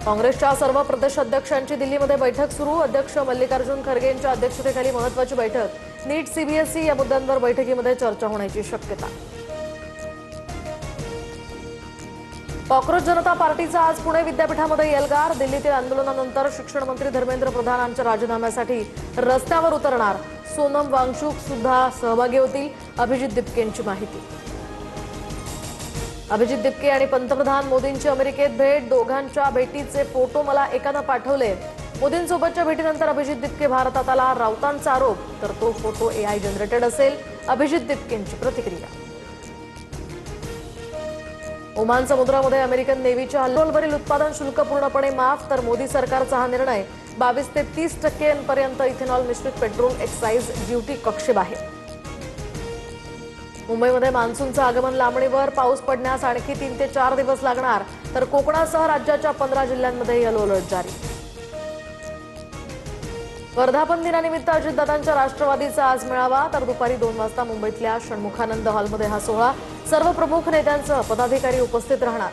काँग्रेसच्या सर्व प्रदेश अध्यक्षांची दिल्लीमध्ये बैठक सुरू। अध्यक्ष मल्लिकार्जुन खरगे यांच्या अध्यक्षतेखाली महत्त्वाची बैठक। नीट सीबीएसई या मुद्द्यांवर बैठकीमध्ये चर्चा होण्याची शक्यता। कॉक्रोच जनता पार्टीचा आज पुणे विद्यापीठामध्ये एल्गार। दिल्लीतील आंदोलनानंतर शिक्षण मंत्री धर्मेंद्र प्रधान यांच्या राजीनाम्यासाठी रस्त्यावर उतरणार। सोनम वांगचुक सुद्धा सहभागी होतील, अभिजित दिपकेंची माहिती। अभिजित दिपके आणि पंतप्रधान मोदींची अमेरिकेत भेट। दोघांच्या भेटीचे फोटो मला एकानं पाठवले। मोदींसोबतच्या भेटीनंतर अभिजित दिपके भारतात आला। राऊतांचा आरोप, तर तो फोटो एआय जनरेटेड असेल, अभिजित दिपकेंची प्रतिक्रिया। ओमान समुद्रामध्ये अमेरिकन नेव्हीच्या पेट्रोलवरील उत्पादन शुल्क पूर्णपणे माफ, तर मोदी सरकारचा हा निर्णय 22 ते 30% पर्यंत इथेनॉल मिश्रित पेट्रोल एक्साइज ड्युटी कक्षेबाहेर। मुंबईमध्ये मान्सूनचं आगमन लांबणीवर। पाऊस पडण्यास आणखी 3 ते 4 दिवस लागणार, तर कोकणासह राज्याच्या 15 जिल्ह्यांमध्ये येलो अलर्ट जारी। वर्धापन दिनानिमित्त अजितदादांच्या राष्ट्रवादीचा आज मेळावा, तर दुपारी 2 वाजता मुंबईतल्या षण्मुखानंद हॉलमध्ये हा सोहळा। सर्व प्रमुख नेत्यांसह पदाधिकारी उपस्थित राहणार।